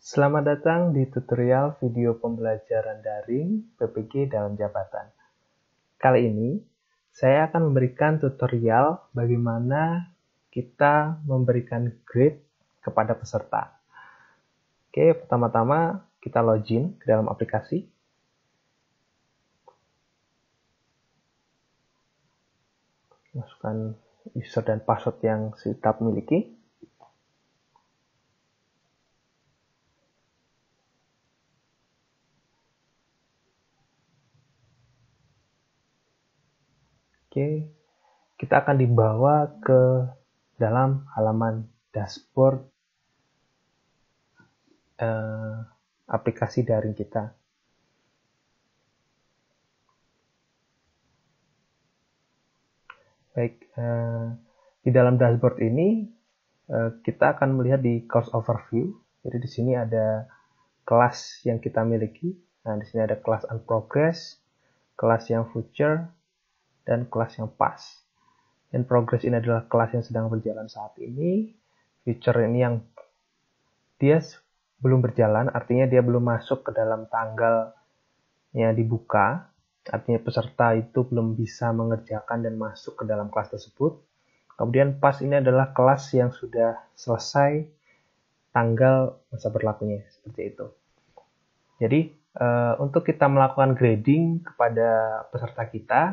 Selamat datang di tutorial video pembelajaran daring PPG dalam jabatan. Kali ini, saya akan memberikan tutorial bagaimana kita memberikan grade kepada peserta. Oke, pertama-tama kita login ke dalam aplikasi. Masukkan user dan password yang kita miliki. Oke, kita akan dibawa ke dalam halaman dashboard aplikasi daring kita. Baik, di dalam dashboard ini kita akan melihat di course overview. Jadi di sini ada kelas yang kita miliki. Nah, di sini ada kelas and progress, kelas yang future, dan kelas yang past. Dan progress ini adalah kelas yang sedang berjalan saat ini. Future ini yang dia belum berjalan, artinya dia belum masuk ke dalam tanggalnya dibuka. Artinya peserta itu belum bisa mengerjakan dan masuk ke dalam kelas tersebut. Kemudian past ini adalah kelas yang sudah selesai tanggal masa berlakunya, seperti itu. Jadi untuk kita melakukan grading kepada peserta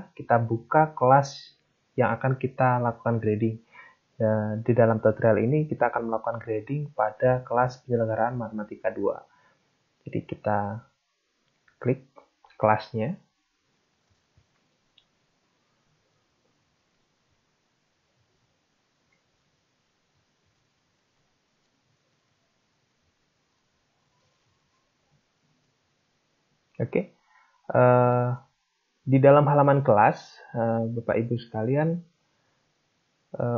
kita buka kelas yang akan kita lakukan grading. Di dalam tutorial ini kita akan melakukan grading pada kelas penyelenggaraan matematika 2. Jadi kita klik kelasnya. Oke, di dalam halaman kelas, Bapak Ibu sekalian,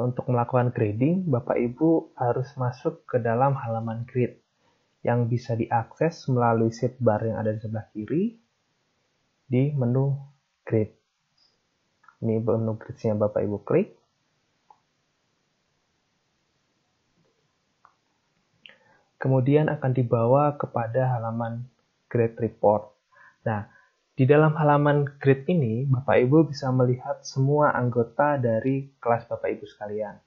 untuk melakukan grading, Bapak Ibu harus masuk ke dalam halaman grade yang bisa diakses melalui sidebar yang ada di sebelah kiri di menu grade. Ini menu grade-nya Bapak Ibu klik. Kemudian akan dibawa kepada halaman grade report. Nah, di dalam halaman grade ini, Bapak Ibu bisa melihat semua anggota dari kelas Bapak Ibu sekalian.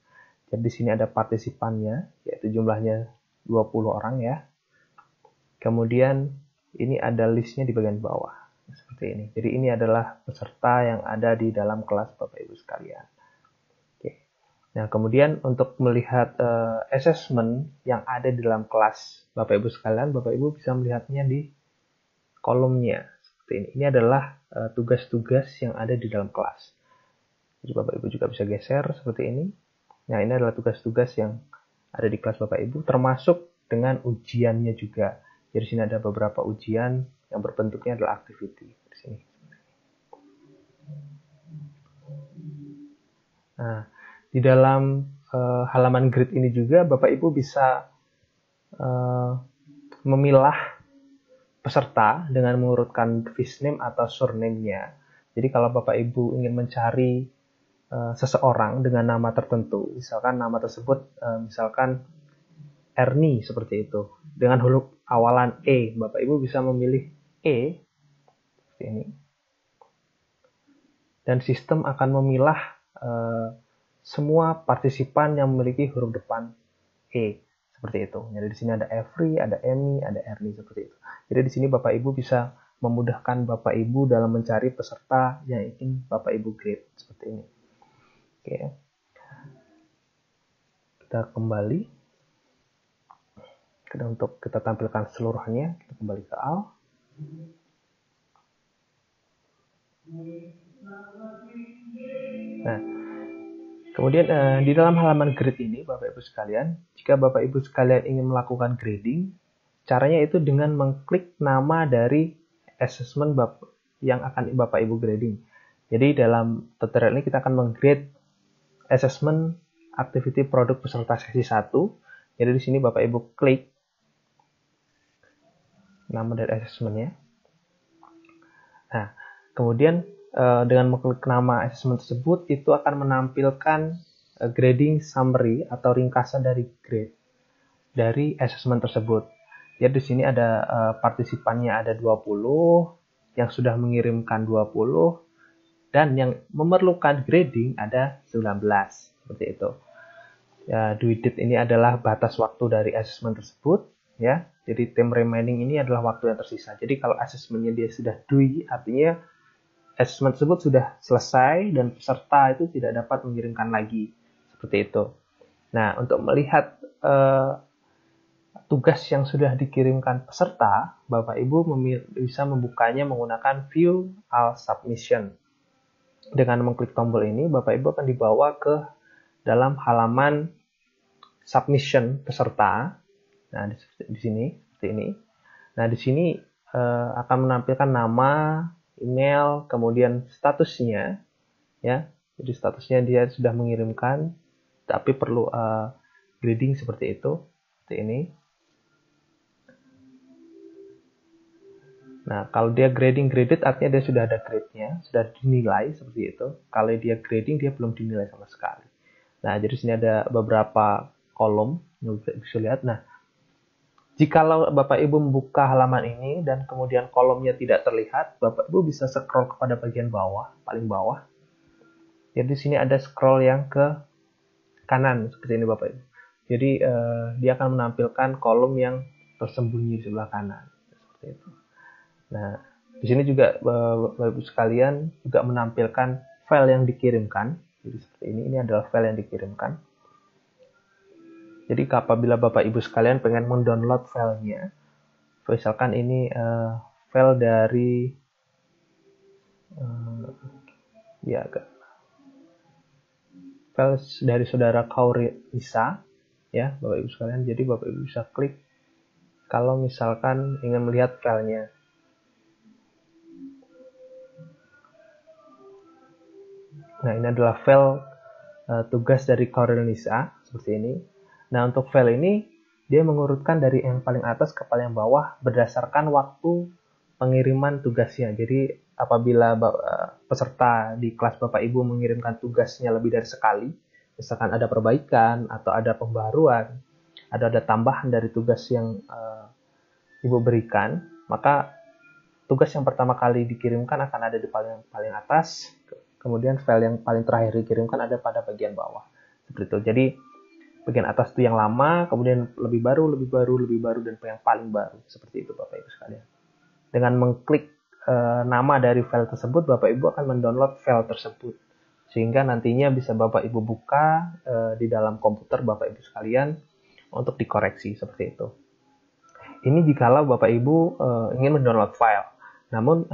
Jadi di sini ada partisipannya, yaitu jumlahnya 20 orang ya. Kemudian ini ada listnya di bagian bawah, seperti ini. Jadi ini adalah peserta yang ada di dalam kelas Bapak Ibu sekalian. Oke. Nah, kemudian untuk melihat assessment yang ada di dalam kelas Bapak Ibu sekalian, Bapak Ibu bisa melihatnya di kolomnya seperti ini. Ini adalah tugas-tugas yang ada di dalam kelas. Jadi Bapak Ibu juga bisa geser seperti ini. Nah, ini adalah tugas-tugas yang ada di kelas Bapak Ibu, termasuk dengan ujiannya juga. Jadi di sini ada beberapa ujian yang berbentuknya adalah activity di sini. Nah, di dalam halaman grid ini juga Bapak Ibu bisa memilah peserta dengan mengurutkan first name atau surname-nya. Jadi kalau Bapak Ibu ingin mencari seseorang dengan nama tertentu, misalkan nama tersebut misalkan Ernie seperti itu, dengan huruf awalan E, Bapak Ibu bisa memilih E seperti ini. Dan sistem akan memilah semua partisipan yang memiliki huruf depan E. Seperti itu. Jadi di sini ada Every, ada Emmy, ada Ernie seperti itu. Jadi di sini Bapak Ibu bisa memudahkan Bapak Ibu dalam mencari peserta yang ingin Bapak Ibu grade seperti ini. Oke. Kita kembali. Untuk kita tampilkan seluruhnya, kita kembali ke AL. Nah, kemudian di dalam halaman grade ini, Bapak Ibu sekalian, jika Bapak Ibu sekalian ingin melakukan grading, caranya itu dengan mengklik nama dari assessment yang akan Bapak Ibu grading. Jadi dalam tutorial ini kita akan menggrade assessment activity produk peserta sesi 1. Jadi di sini Bapak Ibu klik nama dari assessment-nya. Nah, kemudian dengan mengklik nama assessment tersebut, itu akan menampilkan grading summary atau ringkasan dari grade dari assessment tersebut. Ya di sini ada partisipannya ada 20, yang sudah mengirimkan 20, dan yang memerlukan grading ada 19, seperti itu. Ya, due date ini adalah batas waktu dari assessment tersebut, ya. Jadi time remaining ini adalah waktu yang tersisa. Jadi kalau assessmentnya dia sudah due, artinya assessment tersebut sudah selesai dan peserta itu tidak dapat mengirimkan lagi, seperti itu. Nah, untuk melihat tugas yang sudah dikirimkan peserta, Bapak Ibu bisa membukanya menggunakan View All Submission. Dengan mengklik tombol ini, Bapak Ibu akan dibawa ke dalam halaman submission peserta. Nah, di sini seperti ini. Nah, di sini akan menampilkan nama, email, kemudian statusnya, ya. Jadi statusnya dia sudah mengirimkan, tapi perlu grading seperti itu, seperti ini. Nah, kalau dia graded artinya dia sudah ada grade-nya, sudah dinilai seperti itu. Kalau dia grading, dia belum dinilai sama sekali. Nah, jadi sini ada beberapa kolom, bisa lihat. Nah, jikalau Bapak Ibu membuka halaman ini dan kemudian kolomnya tidak terlihat, Bapak Ibu bisa scroll kepada bagian bawah, paling bawah. Jadi sini ada scroll yang ke kanan, seperti ini Bapak Ibu. Jadi dia akan menampilkan kolom yang tersembunyi di sebelah kanan, seperti itu. Nah, di sini juga Bapak Ibu sekalian juga menampilkan file yang dikirimkan. Jadi seperti ini adalah file yang dikirimkan. Jadi apabila Bapak Ibu sekalian pengen mendownload filenya, misalkan ini file dari file dari saudara Kaurisa, ya Bapak Ibu sekalian. Jadi Bapak Ibu bisa klik kalau misalkan ingin melihat filenya. Nah, ini adalah file tugas dari Kaurilisa, seperti ini. Nah, untuk file ini, dia mengurutkan dari yang paling atas ke paling bawah berdasarkan waktu pengiriman tugasnya. Jadi, apabila peserta di kelas Bapak Ibu mengirimkan tugasnya lebih dari sekali, misalkan ada perbaikan atau ada pembaruan, ada tambahan dari tugas yang Ibu berikan, maka tugas yang pertama kali dikirimkan akan ada di paling atas, kemudian file yang paling terakhir dikirimkan ada pada bagian bawah. Seperti itu. Jadi bagian atas itu yang lama, kemudian lebih baru, dan yang paling baru. Seperti itu Bapak Ibu sekalian. Dengan mengklik nama dari file tersebut, Bapak Ibu akan mendownload file tersebut. Sehingga nantinya bisa Bapak Ibu buka di dalam komputer Bapak Ibu sekalian untuk dikoreksi, seperti itu. Ini jikalau Bapak Ibu ingin mendownload file. Namun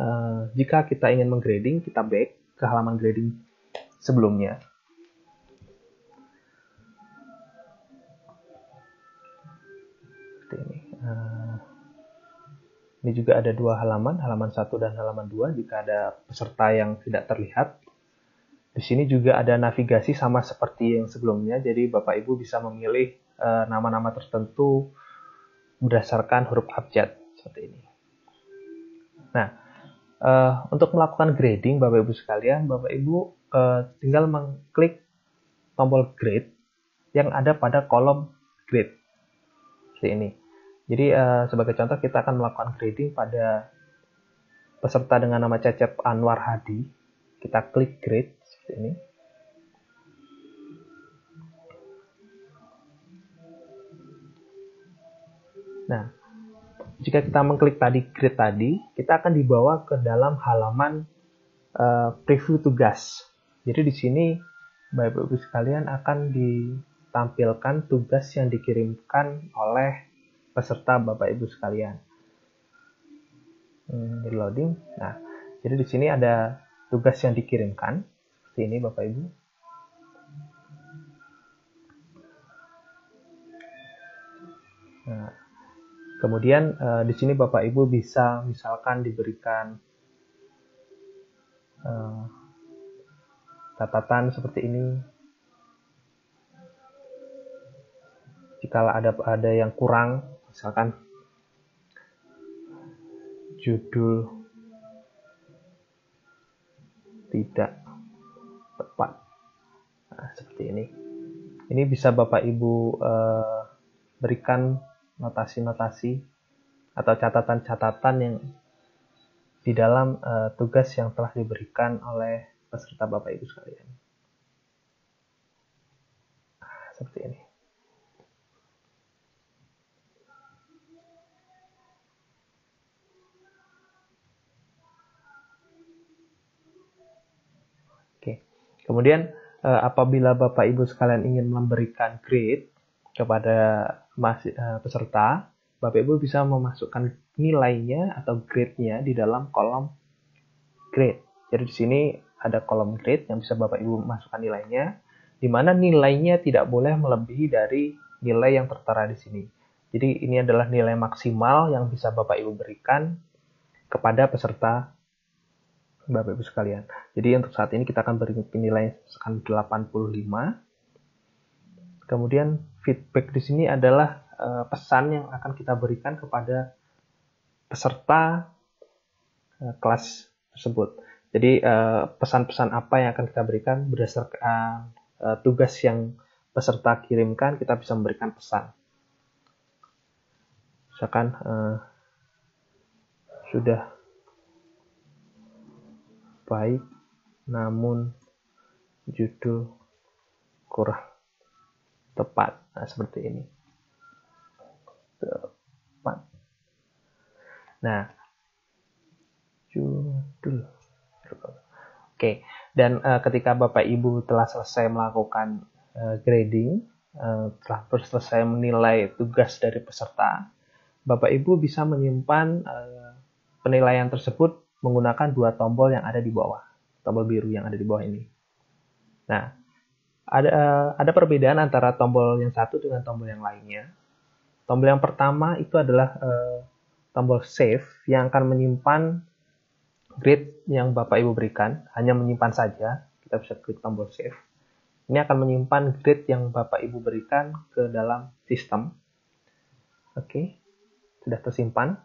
jika kita ingin menggrading, kita back ke halaman grading sebelumnya. Seperti ini. Ini juga ada dua halaman 1 dan halaman 2 jika ada peserta yang tidak terlihat. Di sini juga ada navigasi sama seperti yang sebelumnya, jadi Bapak Ibu bisa memilih nama-nama tertentu berdasarkan huruf abjad, seperti ini. Nah, untuk melakukan grading Bapak Ibu sekalian, Bapak Ibu tinggal mengklik tombol grade yang ada pada kolom grade seperti ini. Jadi sebagai contoh kita akan melakukan grading pada peserta dengan nama Cecep Anwar Hadi. Kita klik grade seperti ini. Nah, jika kita mengklik grade tadi, kita akan dibawa ke dalam halaman preview tugas. Jadi di sini Bapak Ibu sekalian akan ditampilkan tugas yang dikirimkan oleh peserta Bapak Ibu sekalian. Di loading. Nah, jadi di sini ada tugas yang dikirimkan seperti ini Bapak Ibu. Nah, kemudian di sini Bapak Ibu bisa misalkan diberikan catatan seperti ini. Jika ada yang kurang, misalkan judul tidak tepat, nah, seperti ini. Ini bisa Bapak Ibu berikan notasi-notasi atau catatan-catatan yang di dalam tugas yang telah diberikan oleh peserta Bapak Ibu sekalian. Seperti ini. Oke. Kemudian apabila Bapak Ibu sekalian ingin memberikan grade kepada peserta, Bapak Ibu bisa memasukkan nilainya atau grade-nya di dalam kolom grade. Jadi di sini ada kolom grade yang bisa Bapak Ibu masukkan nilainya, di mana nilainya tidak boleh melebihi dari nilai yang tertera di sini. Jadi ini adalah nilai maksimal yang bisa Bapak Ibu berikan kepada peserta Bapak Ibu sekalian. Jadi untuk saat ini kita akan beri nilai 85. Kemudian feedback di sini adalah pesan yang akan kita berikan kepada peserta kelas tersebut. Jadi pesan-pesan apa yang akan kita berikan berdasarkan tugas yang peserta kirimkan, kita bisa memberikan pesan. Misalkan sudah baik, namun judul kurang tepat. Nah, seperti ini. Tepat. Nah, judul. Oke, dan ketika Bapak Ibu telah selesai melakukan grading, telah selesai menilai tugas dari peserta, Bapak Ibu bisa menyimpan penilaian tersebut menggunakan dua tombol yang ada di bawah, tombol biru yang ada di bawah ini. Nah, ada perbedaan antara tombol yang satu dengan tombol yang lainnya. Tombol yang pertama itu adalah tombol save yang akan menyimpan grade yang Bapak Ibu berikan, hanya menyimpan saja. Kita bisa klik tombol save. Ini akan menyimpan grade yang Bapak Ibu berikan ke dalam sistem. Oke, sudah tersimpan.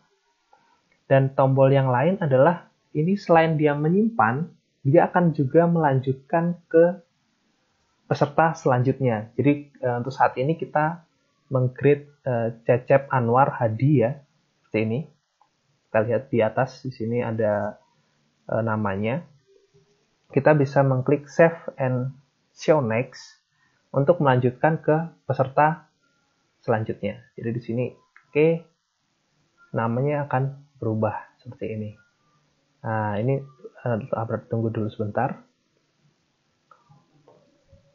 Dan tombol yang lain adalah, ini selain dia menyimpan, dia akan juga melanjutkan ke peserta selanjutnya. Jadi untuk saat ini kita menggrade Cecep Anwar Hadi ya, seperti ini. Kita lihat di atas, di sini ada namanya. Kita bisa mengklik Save and Show Next untuk melanjutkan ke peserta selanjutnya. Jadi di sini, oke, namanya akan berubah seperti ini. Nah, ini tunggu dulu sebentar.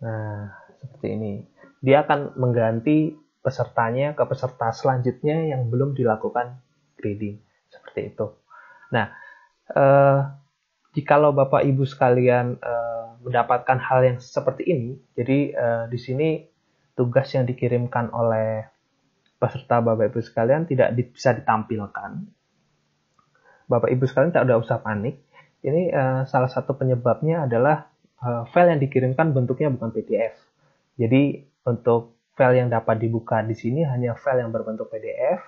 Nah, seperti ini. Dia akan mengganti pesertanya ke peserta selanjutnya yang belum dilakukan grading. Seperti itu. Nah, jikalau Bapak Ibu sekalian mendapatkan hal yang seperti ini, jadi di sini tugas yang dikirimkan oleh peserta Bapak Ibu sekalian tidak bisa ditampilkan. Bapak Ibu sekalian tidak usah panik. Ini salah satu penyebabnya adalah file yang dikirimkan bentuknya bukan PDF. Jadi untuk file yang dapat dibuka di sini hanya file yang berbentuk PDF.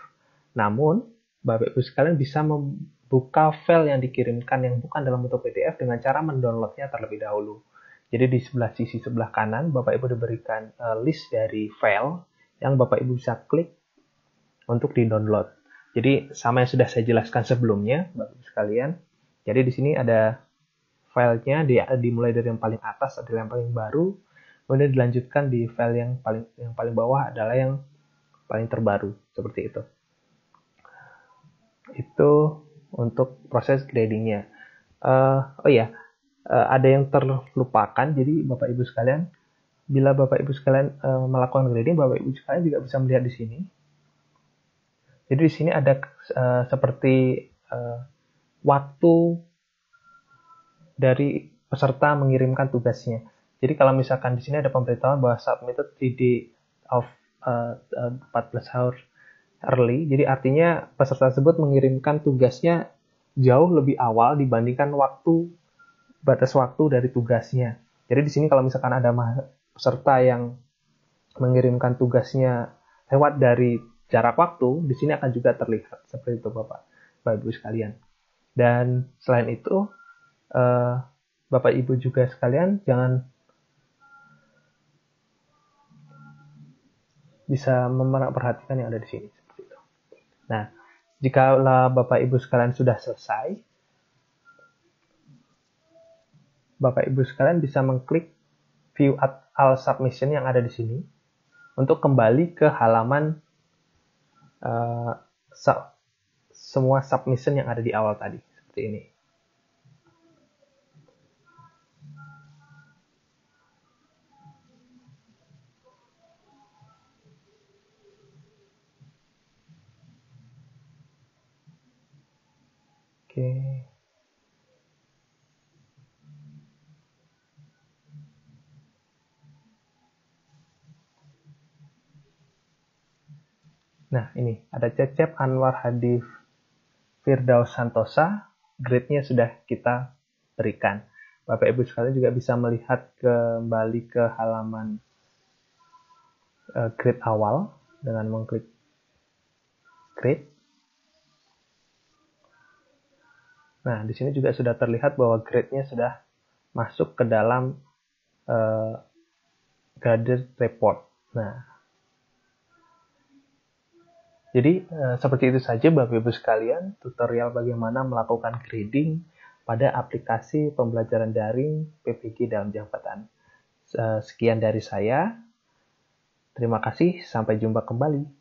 Namun Bapak Ibu sekalian bisa membuka file yang dikirimkan yang bukan dalam bentuk PDF dengan cara mendownloadnya terlebih dahulu. Jadi di sisi sebelah kanan Bapak Ibu diberikan list dari file yang Bapak Ibu bisa klik untuk di-download. Jadi sama yang sudah saya jelaskan sebelumnya, Bapak Ibu sekalian. Jadi di sini ada filenya, dimulai dari yang paling atas adalah yang paling baru, kemudian dilanjutkan di file yang paling bawah adalah yang paling terbaru, seperti itu. Itu untuk proses gradingnya. Ada yang terlupakan, jadi Bapak Ibu sekalian, bila Bapak Ibu sekalian melakukan grading, Bapak Ibu sekalian juga bisa melihat di sini. Jadi di sini ada seperti waktu dari peserta mengirimkan tugasnya. Jadi kalau misalkan di sini ada pemberitahuan bahwa submitted 3 of 14 hours early, jadi artinya peserta tersebut mengirimkan tugasnya jauh lebih awal dibandingkan batas waktu dari tugasnya. Jadi di sini kalau misalkan ada peserta yang mengirimkan tugasnya lewat dari jarak waktu, di sini akan juga terlihat seperti itu Bapak Ibu sekalian. Dan selain itu, Bapak Ibu juga sekalian jangan bisa memperhatikan yang ada di sini seperti itu. Nah, Jika Bapak Ibu sekalian sudah selesai, Bapak Ibu sekalian bisa mengklik View All Submission yang ada di sini untuk kembali ke halaman semua submission yang ada di awal tadi, seperti ini. Oke. Nah, ini ada Cecep Anwar Hadif Firdaus Santosa, grade-nya sudah kita berikan. Bapak Ibu sekalian juga bisa melihat kembali ke halaman grade awal dengan mengklik grade. Nah, di sini juga sudah terlihat bahwa grade-nya sudah masuk ke dalam graded report. Nah, jadi seperti itu saja Bapak Ibu sekalian, tutorial bagaimana melakukan grading pada aplikasi pembelajaran daring PPG dalam jabatan. Sekian dari saya. Terima kasih, sampai jumpa kembali.